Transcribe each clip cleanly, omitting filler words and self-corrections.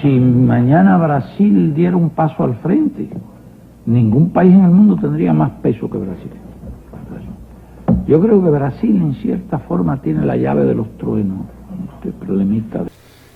si mañana Brasil diera un paso al frente, ningún país en el mundo tendría más peso que Brasil. Yo creo que Brasil, en cierta forma, tiene la llave de los truenos. Este problemita.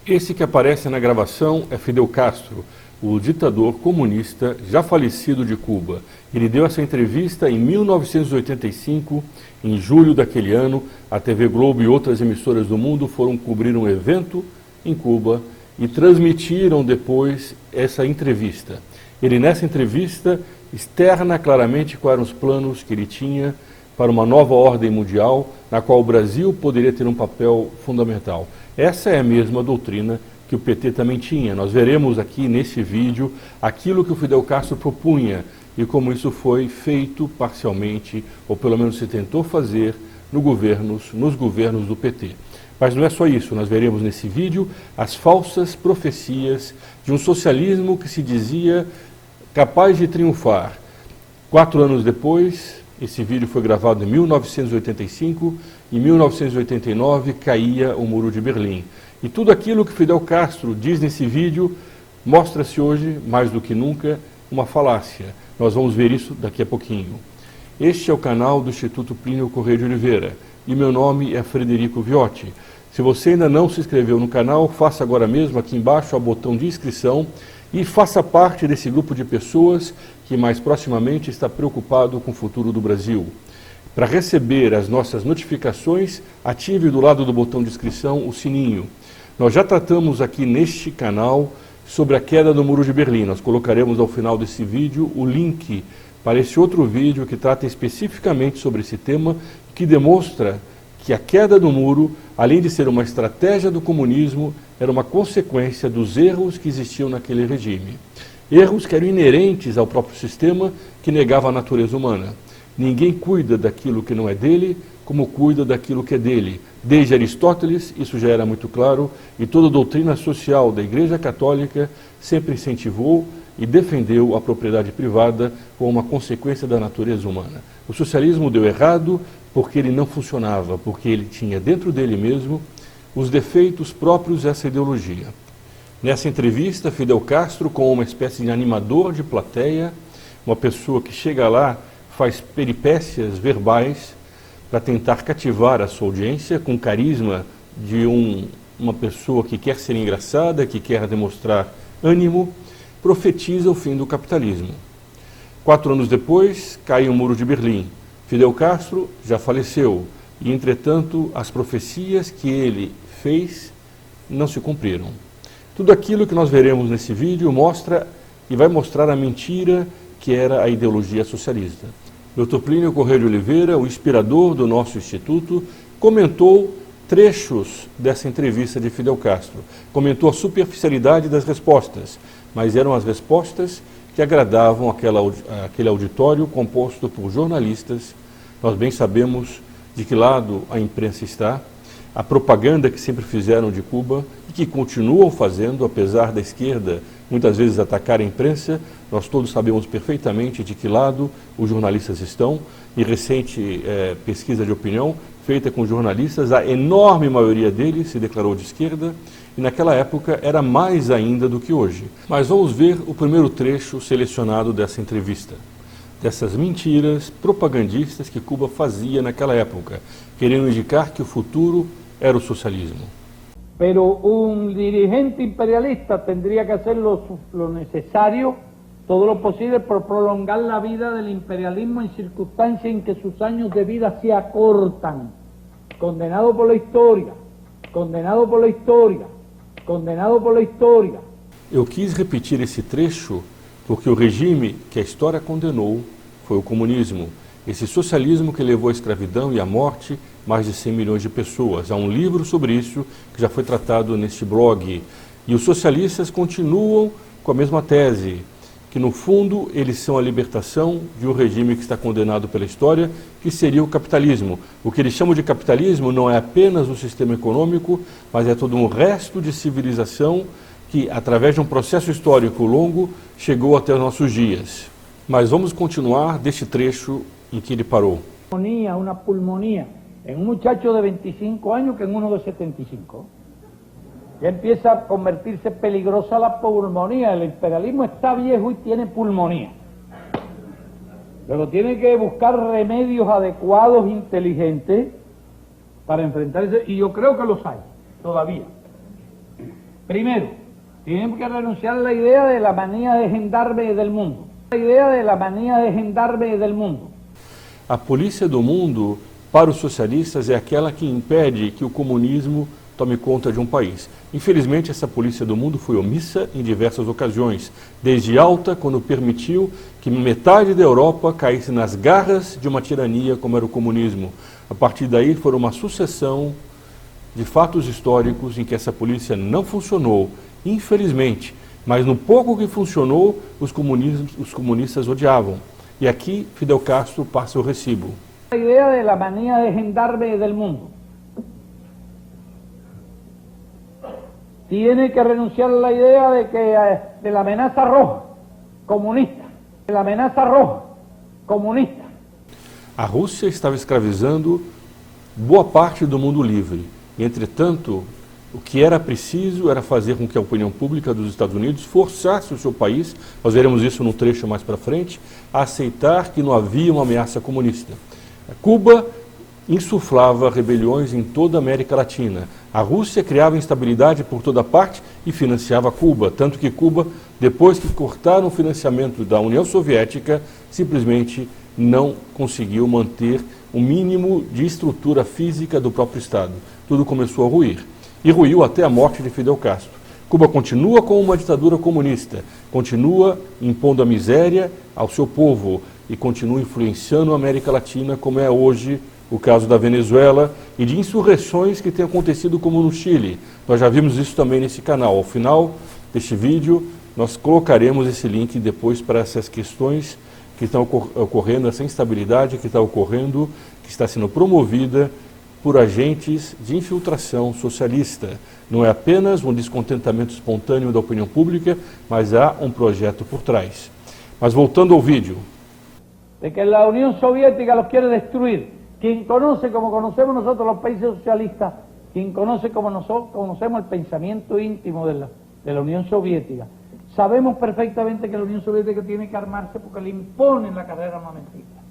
Esse que aparece na gravação é Fidel Castro, o ditador comunista já falecido de Cuba. Ele deu essa entrevista em 1985, em julho daquele ano. A TV Globo e outras emissoras do mundo foram cobrir um evento em Cuba e transmitiram depois essa entrevista. Ele, nessa entrevista, externa claramente quais eram os planos que ele tinha para uma nova ordem mundial, na qual o Brasil poderia ter um papel fundamental. Essa é a mesma doutrina que o PT também tinha. Nós veremos aqui nesse vídeo aquilo que o Fidel Castro propunha e como isso foi feito parcialmente, ou pelo menos se tentou fazer nos governos do PT. Mas não é só isso, nós veremos nesse vídeo as falsas profecias de um socialismo que se dizia capaz de triunfar. 4 anos depois, esse vídeo foi gravado em 1985, em 1989 caía o Muro de Berlim. E tudo aquilo que Fidel Castro diz nesse vídeo mostra-se hoje, mais do que nunca, uma falácia. Nós vamos ver isso daqui a pouquinho. Este é o canal do Instituto Plínio Corrêa de Oliveira e meu nome é Frederico Viotti. Se você ainda não se inscreveu no canal, faça agora mesmo, aqui embaixo há o botão de inscrição e faça parte desse grupo de pessoas que mais proximamente está preocupado com o futuro do Brasil. Para receber as nossas notificações, ative do lado do botão de inscrição o sininho. Nós já tratamos aqui neste canal sobre a queda do Muro de Berlim. Nós colocaremos ao final desse vídeo o link para esse outro vídeo que trata especificamente sobre esse tema, que demonstra que a queda do muro, além de ser uma estratégia do comunismo, era uma consequência dos erros que existiam naquele regime. Erros que eram inerentes ao próprio sistema que negava a natureza humana. Ninguém cuida daquilo que não é dele, como cuida daquilo que é dele. Desde Aristóteles, isso já era muito claro, e toda a doutrina social da Igreja Católica sempre incentivou e defendeu a propriedade privada como uma consequência da natureza humana. O socialismo deu errado porque ele não funcionava, porque ele tinha dentro dele mesmo os defeitos próprios dessa ideologia. Nessa entrevista, Fidel Castro, como uma espécie de animador de plateia, uma pessoa que chega lá, faz peripécias verbais para tentar cativar a sua audiência com carisma de uma pessoa que quer ser engraçada, que quer demonstrar ânimo, profetiza o fim do capitalismo. 4 anos depois, cai o Muro de Berlim. Fidel Castro já faleceu e, entretanto, as profecias que ele fez não se cumpriram. Tudo aquilo que nós veremos nesse vídeo mostra e vai mostrar a mentira que era a ideologia socialista. Dr. Plínio Corrêa de Oliveira, o inspirador do nosso instituto, comentou trechos dessa entrevista de Fidel Castro. Comentou a superficialidade das respostas, mas eram as respostas que agradavam aquele auditório composto por jornalistas. Nós bem sabemos de que lado a imprensa está, a propaganda que sempre fizeram de Cuba e que continuam fazendo, apesar da esquerda muitas vezes atacar a imprensa, nós todos sabemos perfeitamente de que lado os jornalistas estão. E recente pesquisa de opinião feita com jornalistas, a enorme maioria deles se declarou de esquerda, e naquela época era mais ainda do que hoje. Mas vamos ver o primeiro trecho selecionado dessa entrevista, dessas mentiras propagandistas que Cuba fazia naquela época, querendo indicar que o futuro era o socialismo. Pero dirigente imperialista tendría que hacer lo necesario, todo lo posible por prolongar la vida del imperialismo en circunstancias en que sus años de vida se acortan. Condenado por la historia, condenado por la historia, condenado por la historia. Eu quis repetir esse trecho porque o regime que a história condenou foi o comunismo. Esse socialismo que levou à escravidão e à morte mais de 100 milhões de pessoas. Há um livro sobre isso que já foi tratado neste blog. E os socialistas continuam com a mesma tese, que no fundo eles são a libertação de um regime que está condenado pela história, que seria o capitalismo. O que eles chamam de capitalismo não é apenas o sistema econômico, mas é todo um resto de civilização que, através de um processo histórico longo, chegou até os nossos dias. Mas vamos continuar deste trecho em que ele parou. Una pulmonía en un muchacho de 25 años que en uno de 75. Ya empieza a convertirse peligrosa la pulmonía. El imperialismo está viejo y tiene pulmonía. Pero tiene que buscar remedios adecuados, inteligentes, para enfrentarse, y yo creo que los hay, todavía. Primero, tienen que renunciar a la idea de la manía de gendarme del mundo. La idea de la manía de gendarme del mundo. A polícia do mundo, para os socialistas, é aquela que impede que o comunismo tome conta de um país. Infelizmente, essa polícia do mundo foi omissa em diversas ocasiões, desde Alta, quando permitiu que metade da Europa caísse nas garras de uma tirania como era o comunismo. A partir daí, foram uma sucessão de fatos históricos em que essa polícia não funcionou, infelizmente, mas no pouco que funcionou, os comunistas odiavam. E aqui, Fidel Castro passa o recibo. La idea de la manía de gendarme del mundo. Tiene que renunciar a la idea de la amenaza roja, comunista. De la amenaza roja, comunista. A Rússia estava escravizando boa parte do mundo livre. Entretanto, o que era preciso era fazer com que a opinião pública dos Estados Unidos forçasse o seu país, nós veremos isso num trecho mais para frente, a aceitar que não havia uma ameaça comunista. Cuba insuflava rebeliões em toda a América Latina. A Rússia criava instabilidade por toda parte e financiava Cuba, tanto que Cuba, depois que cortaram o financiamento da União Soviética, simplesmente não conseguiu manter o mínimo de estrutura física do próprio Estado. Tudo começou a ruir. E ruiu até a morte de Fidel Castro. Cuba continua com uma ditadura comunista, continua impondo a miséria ao seu povo e continua influenciando a América Latina, como é hoje o caso da Venezuela e de insurreições que têm acontecido como no Chile. Nós já vimos isso também nesse canal. Ao final deste vídeo, nós colocaremos esse link depois para essas questões que estão ocorrendo, essa instabilidade que está ocorrendo, que está sendo promovida por agentes de infiltração socialista. Não é apenas um descontentamento espontâneo da opinião pública, mas há um projeto por trás. Mas voltando ao vídeo. De que la Unión Soviética los quiere destruir. Quien conoce, como conocemos nosotros los países socialistas, quien conoce como nosotros conocemos el pensamiento íntimo de la Unión Soviética, sabemos perfectamente que la Unión Soviética tiene que armarse porque le imponen la carrera armamentista.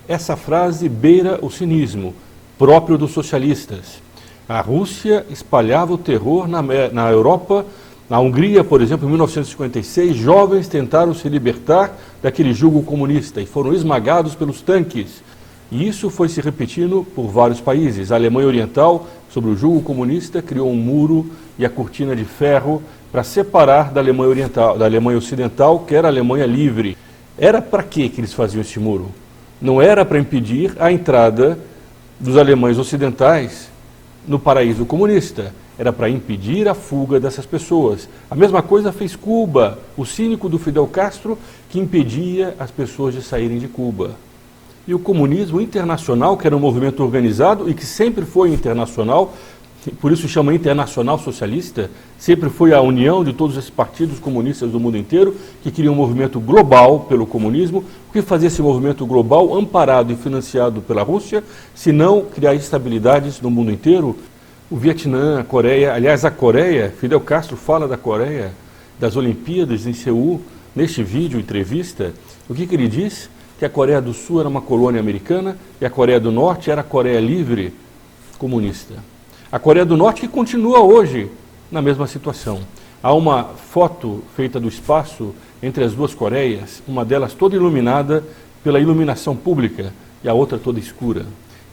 Essa frase beira o cinismo próprio dos socialistas. A Rússia espalhava o terror na Europa. Na Hungria, por exemplo, em 1956, jovens tentaram se libertar daquele jugo comunista e foram esmagados pelos tanques. E isso foi se repetindo por vários países. A Alemanha Oriental, sob o jugo comunista, criou um muro e a cortina de ferro para separar da Alemanha Oriental, da Alemanha Ocidental, que era a Alemanha livre. Era para que eles faziam esse muro? Não era para impedir a entrada dos alemães ocidentais no paraíso comunista. Era para impedir a fuga dessas pessoas. A mesma coisa fez Cuba, o cínico do Fidel Castro, que impedia as pessoas de saírem de Cuba. E o comunismo internacional, que era um movimento organizado e que sempre foi internacional, por isso chama Internacional Socialista, sempre foi a união de todos esses partidos comunistas do mundo inteiro que queriam um movimento global pelo comunismo. O que fazia esse movimento global, amparado e financiado pela Rússia, se não criar instabilidades no mundo inteiro? O Vietnã, a Coreia, aliás, a Coreia, Fidel Castro fala da Coreia, das Olimpíadas em Seul, neste vídeo, entrevista. O que ele diz? Que a Coreia do Sul era uma colônia americana e a Coreia do Norte era a Coreia livre comunista. A Coreia do Norte que continua hoje na mesma situação. Há uma foto feita do espaço entre as duas Coreias, uma delas toda iluminada pela iluminação pública e a outra toda escura.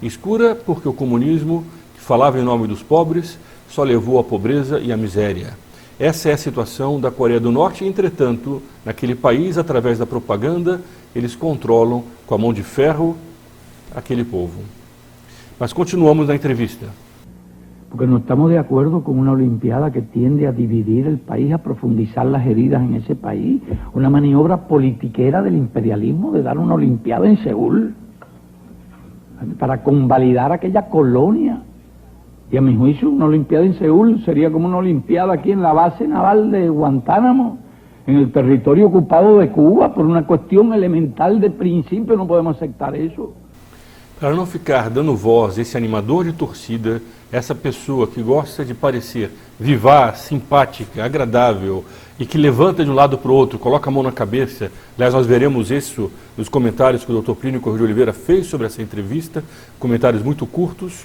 Escura porque o comunismo, que falava em nome dos pobres, só levou à pobreza e à miséria. Essa é a situação da Coreia do Norte. Entretanto, naquele país, através da propaganda, eles controlam com a mão de ferro aquele povo. Mas continuamos na entrevista. Porque no estamos de acuerdo con una olimpiada que tiende a dividir el país, a profundizar las heridas en ese país, una maniobra politiquera del imperialismo de dar una olimpiada en Seúl para convalidar aquella colonia. Y a mi juicio una olimpiada en Seúl sería como una olimpiada aquí en la base naval de Guantánamo, en el territorio ocupado de Cuba, por una cuestión elemental de principio. No podemos aceptar eso. Para não ficar dando voz a esse animador de torcida essa pessoa que gosta de parecer vivaz, simpática, agradável e que levanta de um lado para o outro, coloca a mão na cabeça. Aliás, nós veremos isso nos comentários que o Dr. Plínio Corrêa de Oliveira fez sobre essa entrevista, comentários muito curtos,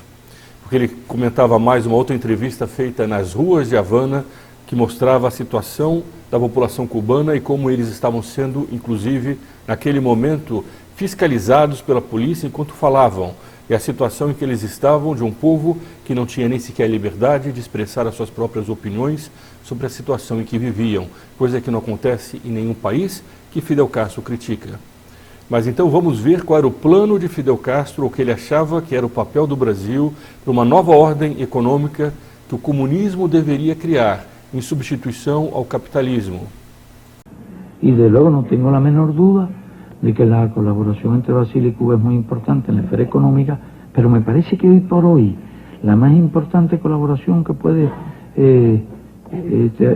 porque ele comentava mais uma outra entrevista feita nas ruas de Havana, que mostrava a situação da população cubana e como eles estavam sendo, inclusive, naquele momento, fiscalizados pela polícia enquanto falavam. E a situação em que eles estavam de um povo que não tinha nem sequer liberdade de expressar as suas próprias opiniões sobre a situação em que viviam, coisa que não acontece em nenhum país que Fidel Castro critica. Mas então vamos ver qual era o plano de Fidel Castro, o que ele achava que era o papel do Brasil para uma nova ordem econômica que o comunismo deveria criar em substituição ao capitalismo. E de logo não tenho a menor dúvida de que la colaboración entre Brasil y Cuba es muy importante en la esfera económica, pero me parece que hoy por hoy la más importante colaboración que puede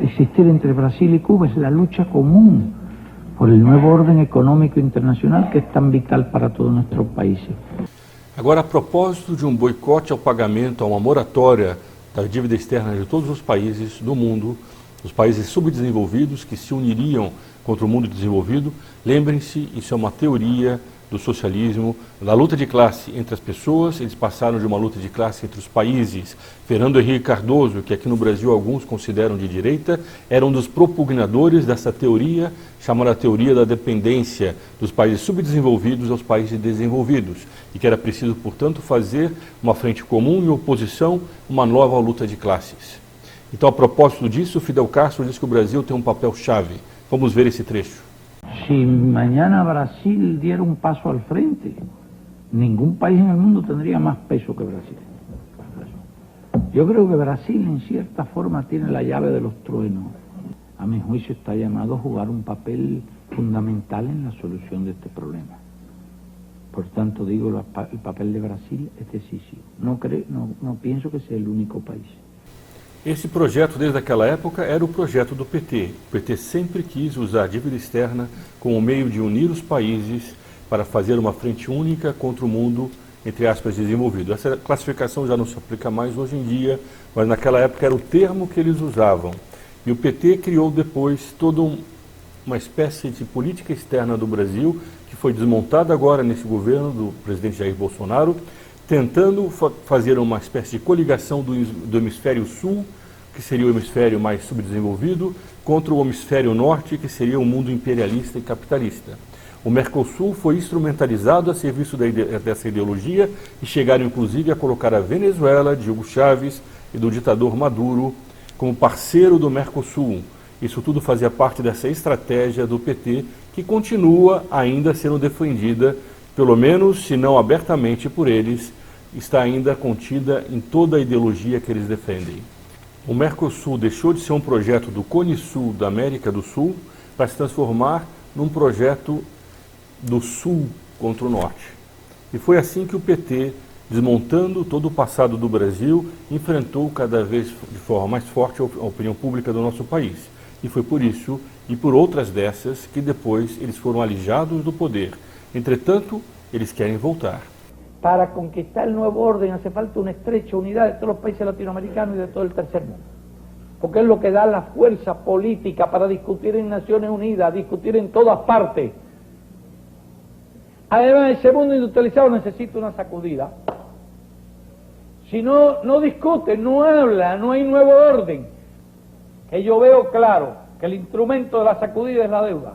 existir entre Brasil y Cuba es la lucha común por el nuevo orden económico internacional que es tan vital para todos nuestros países. Agora, a propósito de um boicote ao pagamento, a uma moratória da dívida externa de todos os países do mundo, os países subdesenvolvidos que se uniriam contra o mundo desenvolvido, lembrem-se, isso é uma teoria do socialismo, da luta de classe entre as pessoas. Eles passaram de uma luta de classe entre os países. Fernando Henrique Cardoso, que aqui no Brasil alguns consideram de direita, era um dos propugnadores dessa teoria, chamada teoria da dependência dos países subdesenvolvidos aos países desenvolvidos, e que era preciso, portanto, fazer uma frente comum em oposição a uma nova luta de classes. Então, a propósito disso, Fidel Castro diz que o Brasil tem um papel-chave. Vamos ver esse trecho. Si mañana Brasil diera un paso al frente, ningún país en el mundo tendría más peso que Brasil. Yo creo que Brasil en cierta forma tiene la llave de los truenos. A mi juicio está llamado a jugar un papel fundamental en la solución de este problema. Por tanto digo, el papel de Brasil es decisivo. No pienso que sea el único país. Esse projeto, desde aquela época, era o projeto do PT. O PT sempre quis usar a dívida externa como meio de unir os países para fazer uma frente única contra o mundo, entre aspas, desenvolvido. Essa classificação já não se aplica mais hoje em dia, mas naquela época era o termo que eles usavam. E o PT criou depois toda uma espécie de política externa do Brasil, que foi desmontada agora nesse governo do presidente Jair Bolsonaro, tentando fazer uma espécie de coligação do hemisfério sul, que seria o hemisfério mais subdesenvolvido, contra o hemisfério norte, que seria o mundo imperialista e capitalista. O Mercosul foi instrumentalizado a serviço dessa ideologia e chegaram inclusive a colocar a Venezuela, de Hugo Chávez e do ditador Maduro como parceiro do Mercosul. Isso tudo fazia parte dessa estratégia do PT, que continua ainda sendo defendida, pelo menos, se não abertamente por eles, está ainda contida em toda a ideologia que eles defendem. O Mercosul deixou de ser um projeto do Cone Sul da América do Sul para se transformar num projeto do Sul contra o Norte. E foi assim que o PT, desmontando todo o passado do Brasil, enfrentou cada vez de forma mais forte a opinião pública do nosso país. E foi por isso, e por outras dessas, que depois eles foram alijados do poder. Entretanto, eles querem voltar. Para conquistar el nuevo orden hace falta una estrecha unidad de todos los países latinoamericanos y de todo el tercer mundo. Porque es lo que da la fuerza política para discutir en Naciones Unidas, discutir en todas partes. Además, ese mundo industrializado necesita una sacudida. Si no, no discute, no habla, no hay nuevo orden. Que yo veo claro que el instrumento de la sacudida es la deuda.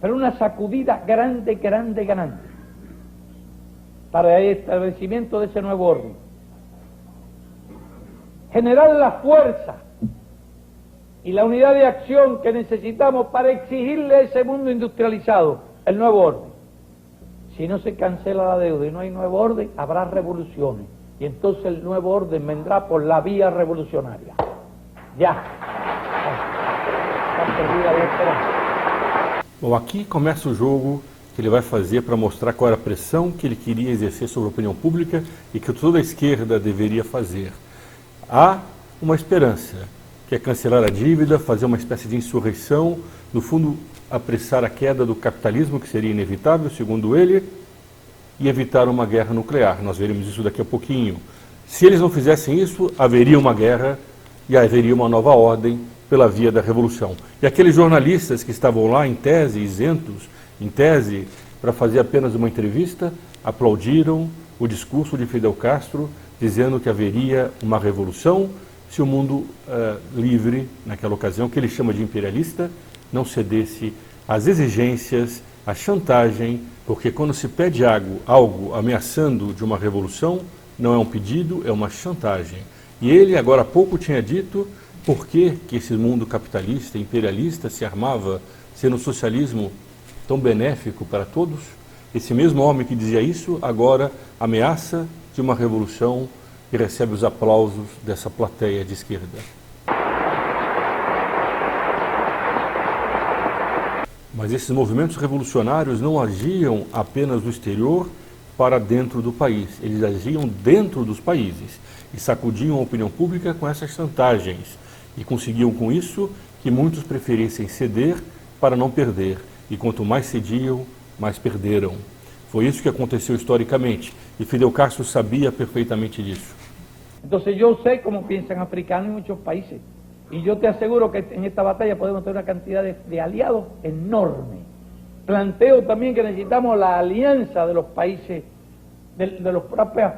Pero una sacudida grande, grande, grande. Para el establecimiento de ese nuevo orden. Generar la fuerza y la unidad de acción que necesitamos para exigirle a ese mundo industrializado el nuevo orden. Si no se cancela la deuda y no hay nuevo orden, habrá revoluciones. Y entonces el nuevo orden vendrá por la vía revolucionaria. Ya. Está perdida la esperanza. Bom, aqui começa o jogo que ele vai fazer para mostrar qual era a pressão que ele queria exercer sobre a opinião pública e que toda a esquerda deveria fazer. Há uma esperança, que é cancelar a dívida, fazer uma espécie de insurreição, no fundo, apressar a queda do capitalismo, que seria inevitável, segundo ele, e evitar uma guerra nuclear. Nós veremos isso daqui a pouquinho. Se eles não fizessem isso, haveria uma guerra e haveria uma nova ordem pela via da revolução. E aqueles jornalistas que estavam lá em tese, isentos, em tese, para fazer apenas uma entrevista, aplaudiram o discurso de Fidel Castro, dizendo que haveria uma revolução se o mundo livre, naquela ocasião, que ele chama de imperialista, não cedesse às exigências, à chantagem, porque quando se pede algo ameaçando de uma revolução, não é um pedido, é uma chantagem. E ele, agora há pouco, tinha dito por que esse mundo capitalista, imperialista, se armava sendo o socialismo tão benéfico para todos. Esse mesmo homem que dizia isso, agora ameaça de uma revolução e recebe os aplausos dessa plateia de esquerda. Mas esses movimentos revolucionários não agiam apenas do exterior para dentro do país. Eles agiam dentro dos países e sacudiam a opinião pública com essas chantagens. E conseguiam com isso que muitos preferissem ceder para não perder. E quanto mais cediam, mais perderam. Foi isso que aconteceu historicamente. E Fidel Castro sabia perfeitamente disso. Então, eu sei como pensam africanos em muitos países. Y yo te aseguro que en esta batalla podemos tener una cantidad de aliados enorme. Planteo también que necesitamos la alianza de los países, de los propios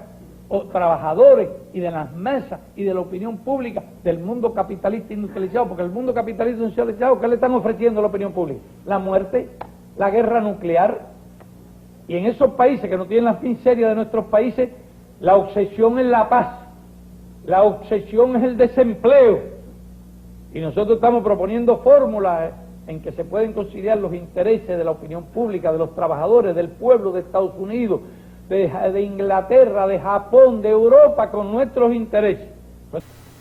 trabajadores y de las mesas y de la opinión pública del mundo capitalista industrializado, porque el mundo capitalista industrializado, ¿qué le están ofreciendo a la opinión pública? La muerte, la guerra nuclear. Y en esos países que no tienen la fin seria de nuestros países, la obsesión es la paz, la obsesión es el desempleo. Y nosotros estamos proponiendo fórmulas en que se pueden conciliar los intereses de la opinión pública, de los trabajadores, del pueblo de Estados Unidos, de Inglaterra, de Japón, de Europa, con nuestros intereses.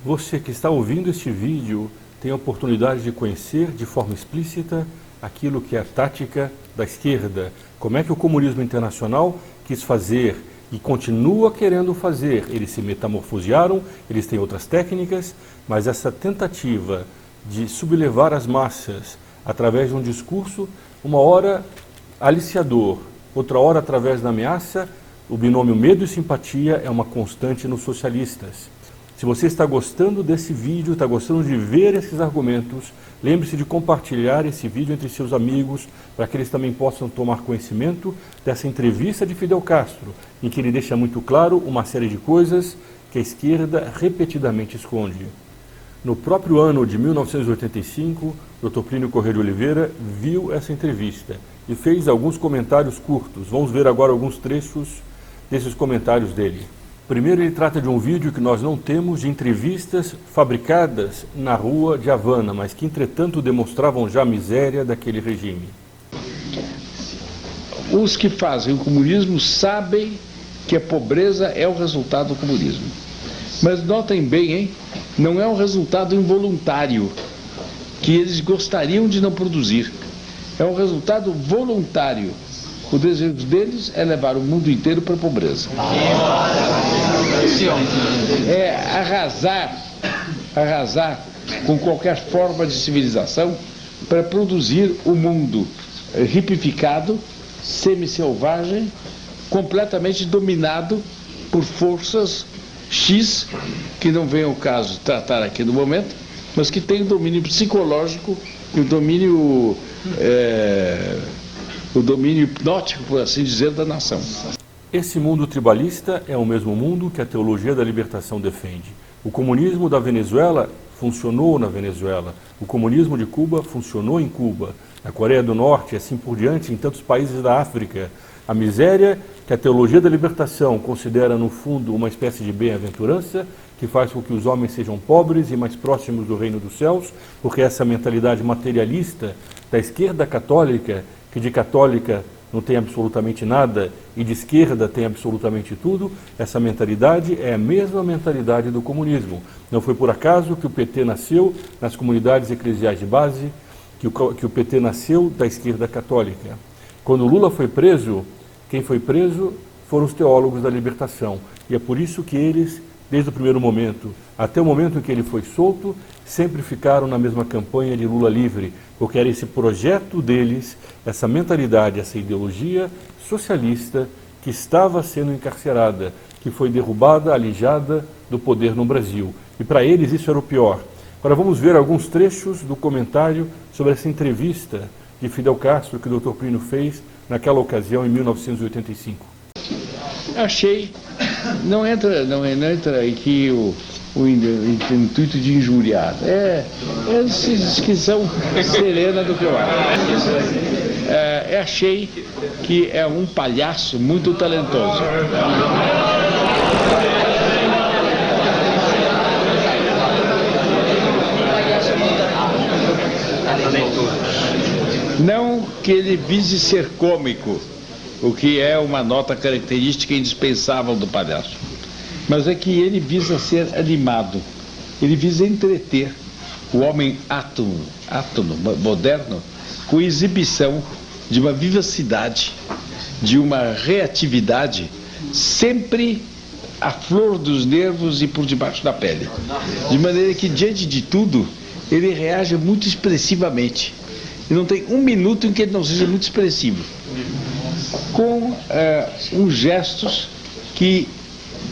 Você que está ouvindo este vídeo tem a oportunidade de conhecer de forma explícita aquilo que é a tática da esquerda, como é que o comunismo internacional quis fazer e continua querendo fazer. Eles se metamorfosearam, eles têm outras técnicas, mas essa tentativa de sublevar as massas através de um discurso, uma hora aliciador, outra hora através da ameaça, o binômio medo e simpatia é uma constante nos socialistas. Se você está gostando desse vídeo, está gostando de ver esses argumentos, lembre-se de compartilhar esse vídeo entre seus amigos, para que eles também possam tomar conhecimento dessa entrevista de Fidel Castro, em que ele deixa muito claro uma série de coisas que a esquerda repetidamente esconde. No próprio ano de 1985, Dr. Plínio Corrêa de Oliveira viu essa entrevista e fez alguns comentários curtos. Vamos ver agora alguns trechos desses comentários dele. Primeiro, ele trata de um vídeo que nós não temos de entrevistas fabricadas na rua de Havana, mas que, entretanto, demonstravam já a miséria daquele regime. Os que fazem o comunismo sabem que a pobreza é o resultado do comunismo. Mas notem bem, hein? Não é um resultado involuntário, que eles gostariam de não produzir. É um resultado voluntário. O desejo deles é levar o mundo inteiro para a pobreza. É arrasar com qualquer forma de civilização para produzir o mundo hipificado, semi-selvagem, completamente dominado por forças X, que não vem ao caso tratar aqui no momento, mas que tem o domínio psicológico e o domínio hipnótico, por assim dizer, da nação. Esse mundo tribalista é o mesmo mundo que a teologia da libertação defende. O comunismo da Venezuela funcionou na Venezuela. O comunismo de Cuba funcionou em Cuba. Na Coreia do Norte, assim por diante, em tantos países da África. A miséria que a teologia da libertação considera, no fundo, uma espécie de bem-aventurança, que faz com que os homens sejam pobres e mais próximos do reino dos céus, porque essa mentalidade materialista da esquerda católica, que de católica não tem absolutamente nada e de esquerda tem absolutamente tudo, essa mentalidade é a mesma mentalidade do comunismo. Não foi por acaso que o PT nasceu nas comunidades eclesiais de base, que o PT nasceu da esquerda católica. Quando Lula foi preso, quem foi preso foram os teólogos da libertação. E é por isso que eles, desde o primeiro momento até o momento em que ele foi solto, sempre ficaram na mesma campanha de Lula livre, porque era esse projeto deles, essa mentalidade, essa ideologia socialista que estava sendo encarcerada. que foi derrubada, alijada do poder no Brasil. E para eles isso era o pior. Agora vamos ver alguns trechos do comentário sobre essa entrevista de Fidel Castro que o Dr. Plínio fez naquela ocasião em 1985. Achei, não entra aqui o intuito de injuriar, é descrição serena do que eu acho. Achei que é um palhaço muito talentoso. Não que ele vise ser cômico, o que é uma nota característica indispensável do palhaço, mas é que ele visa ser animado, ele visa entreter o homem átono moderno com exibição de uma vivacidade, de uma reatividade sempre à flor dos nervos e por debaixo da pele, de maneira que diante de tudo ele reage muito expressivamente. E não tem um minuto em que ele não seja muito expressivo, com uns gestos que,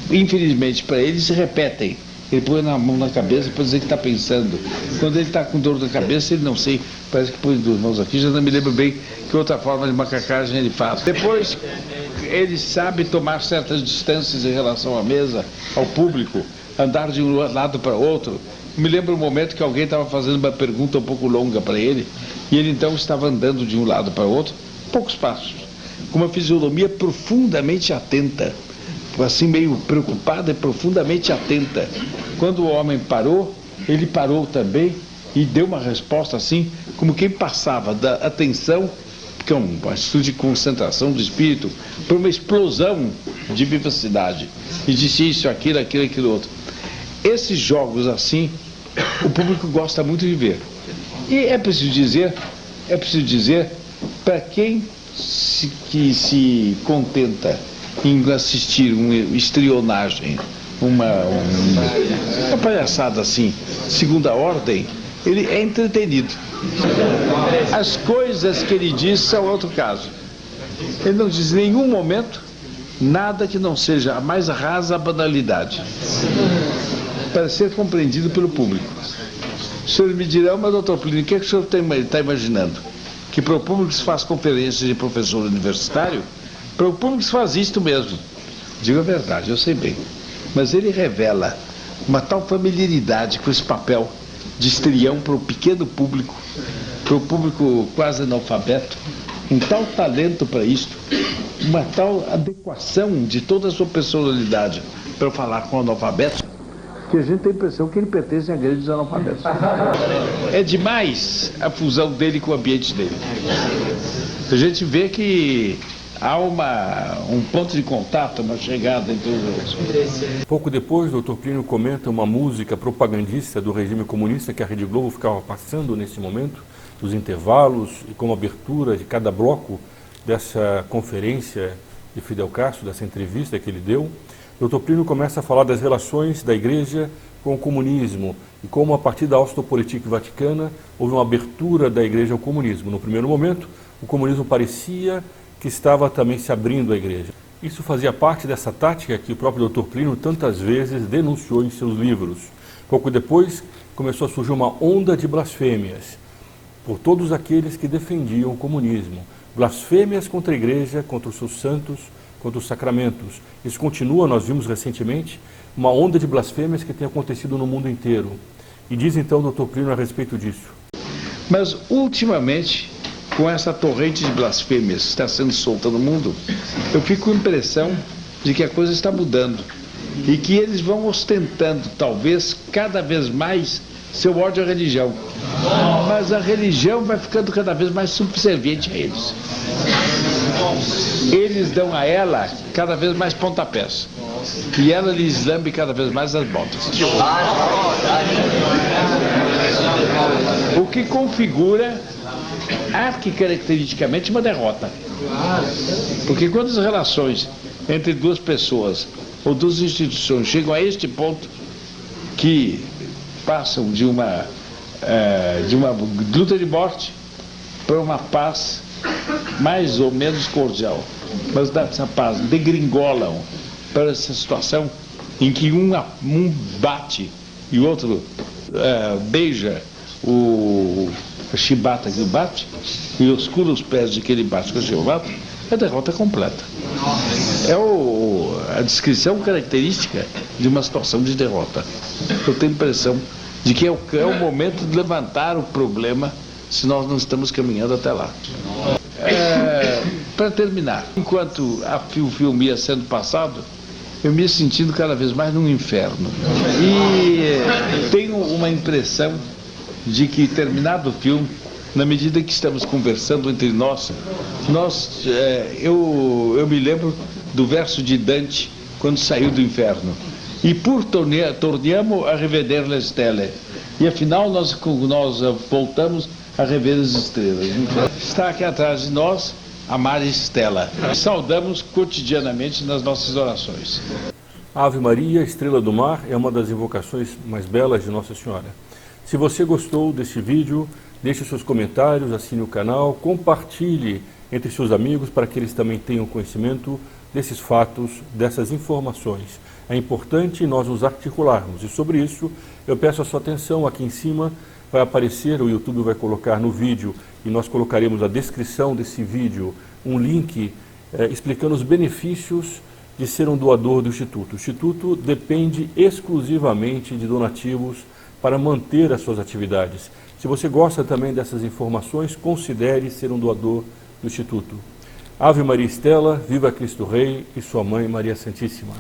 infelizmente para ele, se repetem. Ele põe a mão na cabeça para dizer que está pensando. Quando ele está com dor na cabeça, ele não sei, parece que põe duas mãos aqui, já não me lembro bem que outra forma de macacagem ele faz. Depois, ele sabe tomar certas distâncias em relação à mesa, ao público, andar de um lado para outro. Me lembro um momento que alguém estava fazendo uma pergunta um pouco longa para ele, e ele então estava andando de um lado para o outro, poucos passos, com uma fisionomia profundamente atenta, assim meio preocupada e profundamente atenta. Quando o homem parou, ele parou também e deu uma resposta assim, como quem passava da atenção, que é uma atitude de concentração do espírito, para uma explosão de vivacidade, e disse isso, aquilo, outro. Esses jogos assim, o público gosta muito de ver. E é preciso dizer, para quem se contenta em assistir uma estrionagem, uma palhaçada assim, segunda ordem, ele é entretenido. As coisas que ele diz são outro caso. Ele não diz em nenhum momento nada que não seja a mais rasa banalidade, para ser compreendido pelo público. Os senhores me dirão, mas doutor Plínio, o que é que o senhor está imaginando? Que para o público se faz conferências de professor universitário? Para o público se faz isto mesmo. Digo a verdade, eu sei bem. Mas ele revela uma tal familiaridade com esse papel de estrião para o pequeno público, para o público quase analfabeto, um tal talento para isto, uma tal adequação de toda a sua personalidade para falar com o analfabeto, que a gente tem a impressão que ele pertence à grande dos analfabetos. É demais a fusão dele com o ambiente dele. A gente vê que há um ponto de contato, uma chegada entre os dois. Pouco depois, o Dr. Plínio comenta uma música propagandista do regime comunista que a Rede Globo ficava passando nesse momento, nos intervalos e como abertura de cada bloco dessa conferência de Fidel Castro, dessa entrevista que ele deu. O Dr. Plínio começa a falar das relações da Igreja com o comunismo e como, a partir da Ostpolitik Vaticana, houve uma abertura da Igreja ao comunismo. No primeiro momento, o comunismo parecia que estava também se abrindo à Igreja. Isso fazia parte dessa tática que o próprio Dr. Plínio tantas vezes denunciou em seus livros. Pouco depois, começou a surgir uma onda de blasfêmias por todos aqueles que defendiam o comunismo. Blasfêmias contra a Igreja, contra os seus santos, contra os sacramentos. Isso continua, nós vimos recentemente, uma onda de blasfêmias que tem acontecido no mundo inteiro. E diz então o Dr. Plínio a respeito disso. Mas, ultimamente, com essa torrente de blasfêmias que está sendo solta no mundo, eu fico com a impressão de que a coisa está mudando e que eles vão ostentando, talvez, cada vez mais seu ódio à religião. Mas a religião vai ficando cada vez mais subserviente a eles. Eles dão a ela cada vez mais pontapés e ela lhes lambe cada vez mais as botas. O que configura arquicaracteristicamente uma derrota. Porque quando as relações entre duas pessoas ou duas instituições chegam a este ponto, que passam de uma luta de morte para uma paz mais ou menos cordial, mas dessa paz degringolam para essa situação em que um bate e o outro beija a chibata que bate e oscula os pés de que ele bate com a chibata, é a derrota completa. É a descrição característica de uma situação de derrota. Eu tenho a impressão de que é o momento de levantar o problema se nós não estamos caminhando até lá. Para terminar, enquanto o filme ia sendo passado, eu me ia sentindo cada vez mais num inferno. E tenho uma impressão de que, terminado o filme, na medida que estamos conversando entre nós, eu me lembro do verso de Dante, quando saiu do inferno. E pur torniamo a riveder le stelle. E afinal nós voltamos a rever as estrelas. Está aqui atrás de nós a Maria Stella. Saudamos cotidianamente nas nossas orações. Ave Maria, Estrela do Mar, é uma das invocações mais belas de Nossa Senhora. Se você gostou deste vídeo, deixe seus comentários, assine o canal, compartilhe entre seus amigos para que eles também tenham conhecimento desses fatos, dessas informações. É importante nós nos articularmos e sobre isso eu peço a sua atenção. Aqui em cima vai aparecer, o YouTube vai colocar no vídeo e nós colocaremos na descrição desse vídeo um link explicando os benefícios de ser um doador do Instituto. O Instituto depende exclusivamente de donativos para manter as suas atividades. Se você gosta também dessas informações, considere ser um doador do Instituto. Ave Maria Stella, viva Cristo Rei e sua Mãe Maria Santíssima.